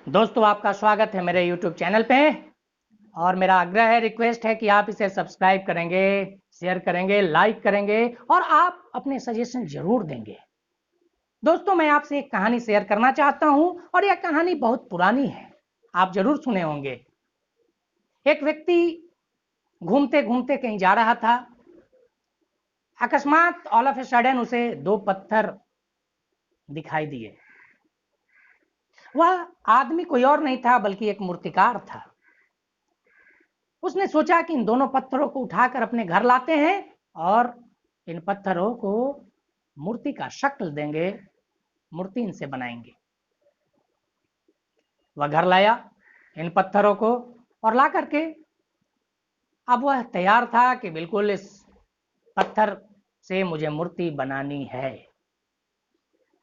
दोस्तों, आपका स्वागत है मेरे YouTube चैनल पे। और मेरा आग्रह है, रिक्वेस्ट है कि आप इसे सब्सक्राइब करेंगे, शेयर करेंगे, लाइक करेंगे और आप अपने सजेशन जरूर देंगे। दोस्तों, मैं आपसे एक कहानी शेयर करना चाहता हूं और यह कहानी बहुत पुरानी है, आप जरूर सुने होंगे। एक व्यक्ति घूमते घूमते कहीं जा रहा था। अकस्मात ऑल ऑफ ए सडन उसे दो पत्थर दिखाई दिए। वह आदमी कोई और नहीं था बल्कि एक मूर्तिकार था। उसने सोचा कि इन दोनों पत्थरों को उठाकर अपने घर लाते हैं और इन पत्थरों को मूर्ति का शक्ल देंगे, मूर्ति इनसे बनाएंगे। वह घर लाया इन पत्थरों को और ला करके अब वह तैयार था कि बिल्कुल इस पत्थर से मुझे मूर्ति बनानी है।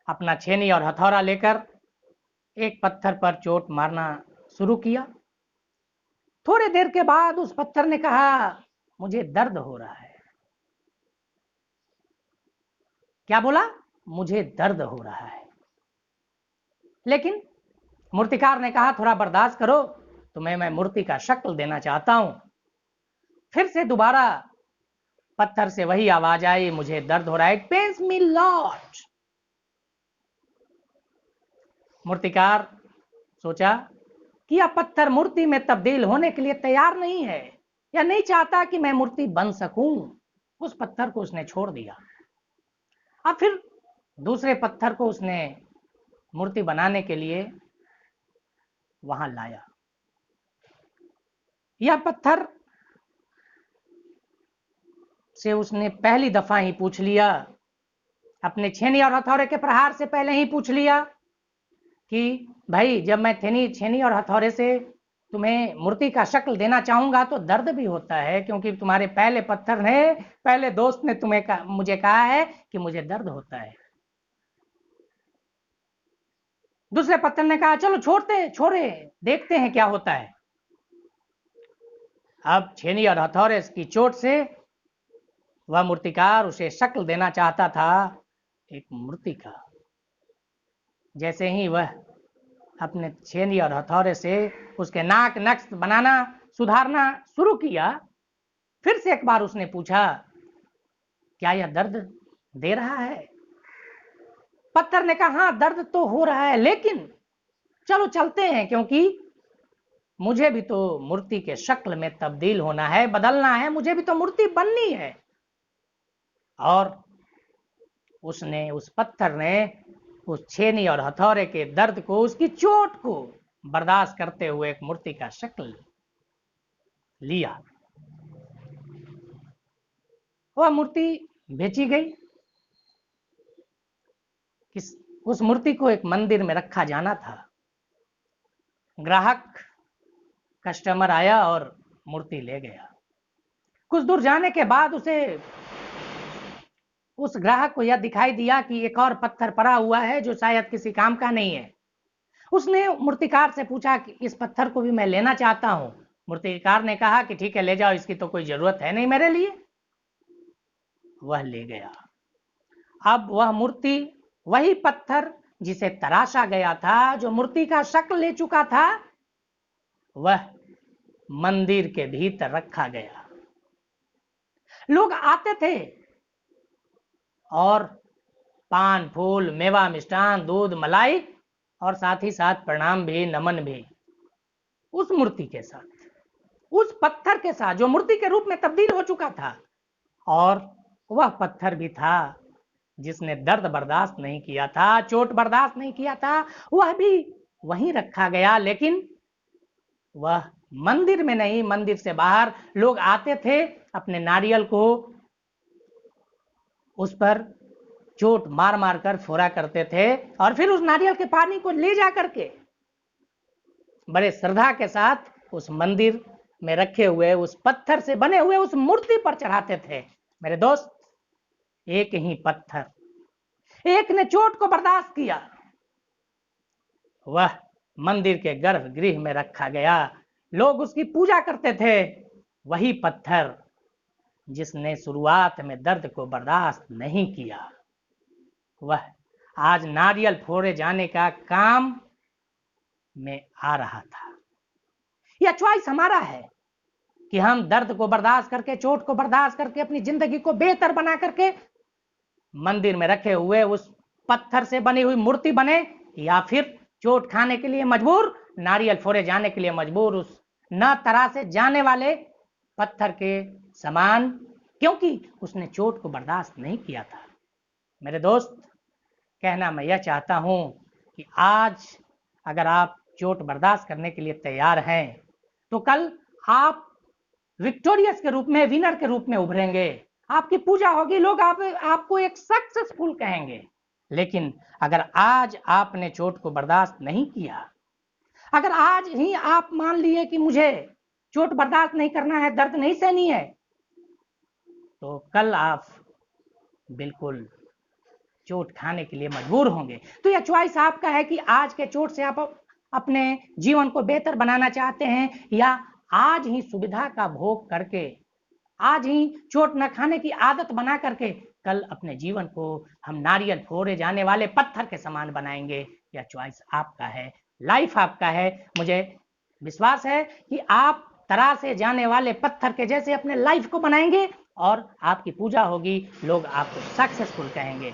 अपना छेनी और हथौड़ा लेकर एक पत्थर पर चोट मारना शुरू किया। थोड़ी देर के बाद उस पत्थर ने कहा, मुझे दर्द हो रहा है। क्या बोला? मुझे दर्द हो रहा है। लेकिन मूर्तिकार ने कहा, थोड़ा बर्दाश्त करो, तुम्हें मैं मूर्ति का शक्ल देना चाहता हूं। फिर से दोबारा पत्थर से वही आवाज आई, मुझे दर्द हो रहा है, इट पेन्स मी लॉट। मूर्तिकार सोचा कि यह पत्थर मूर्ति में तब्दील होने के लिए तैयार नहीं है, या नहीं चाहता कि मैं मूर्ति बन सकूं। उस पत्थर को उसने छोड़ दिया। अब फिर दूसरे पत्थर को उसने मूर्ति बनाने के लिए वहां लाया। यह पत्थर से उसने पहली दफा ही पूछ लिया, अपने छेनी और हथौड़े के प्रहार से पहले ही पूछ लिया कि भाई, जब मैं छेनी और हथौड़े से तुम्हें मूर्ति का शक्ल देना चाहूंगा तो दर्द भी होता है, क्योंकि तुम्हारे पहले दोस्त ने मुझे कहा है कि मुझे दर्द होता है। दूसरे पत्थर ने कहा, चलो छोड़े देखते हैं क्या होता है। अब छेनी और हथौड़े की चोट से वह मूर्तिकार उसे शक्ल देना चाहता था एक मूर्ति का। जैसे ही वह अपने छेनी और हथौड़े से उसके नाक नक्श बनाना सुधारना शुरू किया, फिर से एक बार उसने पूछा, क्या यह दर्द दे रहा है? पत्थर ने कहा, हाँ दर्द तो हो रहा है, लेकिन चलो चलते हैं, क्योंकि मुझे भी तो मूर्ति के शक्ल में तब्दील होना है, बदलना है, मुझे भी तो मूर्ति बननी है। और उस पत्थर ने उस छेनी और हथौड़े के दर्द को, उसकी चोट को बर्दाश्त करते हुए एक मूर्ति का शक्ल लिया। वह मूर्ति बेची गई। उस मूर्ति को एक मंदिर में रखा जाना था। ग्राहक कस्टमर आया और मूर्ति ले गया। कुछ दूर जाने के बाद उस ग्राहक को यह दिखाई दिया कि एक और पत्थर पड़ा हुआ है जो शायद किसी काम का नहीं है। उसने मूर्तिकार से पूछा कि इस पत्थर को भी मैं लेना चाहता हूं। मूर्तिकार ने कहा कि ठीक है, ले जाओ, इसकी तो कोई जरूरत है नहीं मेरे लिए। वह ले गया। अब वह मूर्ति, वही पत्थर जिसे तराशा गया था, जो मूर्ति का शक्ल ले चुका था, वह मंदिर के भीतर रखा गया। लोग आते थे और पान फूल, मेवा, मिष्ठान, दूध, मलाई और साथ ही साथ प्रणाम भी, नमन भी उस मूर्ति के साथ, उस पत्थर के साथ जो मूर्ति के रूप में तब्दील हो चुका था। और वह पत्थर भी था जिसने दर्द बर्दाश्त नहीं किया था, चोट बर्दाश्त नहीं किया था, वह भी वहीं रखा गया। लेकिन वह मंदिर में नहीं, मंदिर से बाहर लोग आते थे, अपने नारियल को उस पर चोट मार मार कर फोड़ा करते थे और फिर उस नारियल के पानी को ले जा करके बड़े श्रद्धा के साथ उस मंदिर में रखे हुए उस पत्थर से बने हुए उस मूर्ति पर चढ़ाते थे। मेरे दोस्त, एक ही पत्थर, एक ने चोट को बर्दाश्त किया, वह मंदिर के गर्भगृह में रखा गया। लोग उसकी पूजा करते थे। वही पत्थर जिसने शुरुआत में दर्द को बर्दाश्त नहीं किया, वह आज नारियल फोड़े जाने का काम में आ रहा था। यह चॉइस हमारा है कि हम दर्द को बर्दाश्त करके, चोट को बर्दाश्त करके अपनी जिंदगी को बेहतर बना करके मंदिर में रखे हुए उस पत्थर से बनी हुई मूर्ति बने, या फिर चोट खाने के लिए मजबूर, नारियल फोड़े जाने के लिए मजबूर उस न तरह से जाने वाले पत्थर के समान, क्योंकि उसने चोट को बर्दाश्त नहीं किया था। मेरे दोस्त, कहना मैं यह चाहता हूं कि आज अगर आप चोट बर्दाश्त करने के लिए तैयार हैं तो कल आप विक्टोरियस के रूप में, विनर के रूप में उभरेंगे। आपकी पूजा होगी, लोग आपको एक सक्सेसफुल कहेंगे। लेकिन अगर आज आपने चोट को बर्दाश्त नहीं किया, अगर आज ही आप मान लिए कि मुझे चोट बर्दाश्त नहीं करना है, दर्द नहीं सहनी है, तो कल आप बिल्कुल चोट खाने के लिए मजबूर होंगे। तो यह चॉइस आपका है कि आज के चोट से आप अपने जीवन को बेहतर बनाना चाहते हैं, या आज ही सुविधा का भोग करके, आज ही चोट न खाने की आदत बना करके कल अपने जीवन को हम नारियल फोड़े जाने वाले पत्थर के समान बनाएंगे। यह चॉइस आपका है, लाइफ आपका है। मुझे विश्वास है कि आप तरासे जाने वाले पत्थर के जैसे अपने लाइफ को बनाएंगे और आपकी पूजा होगी, लोग आपको सक्सेसफुल कहेंगे।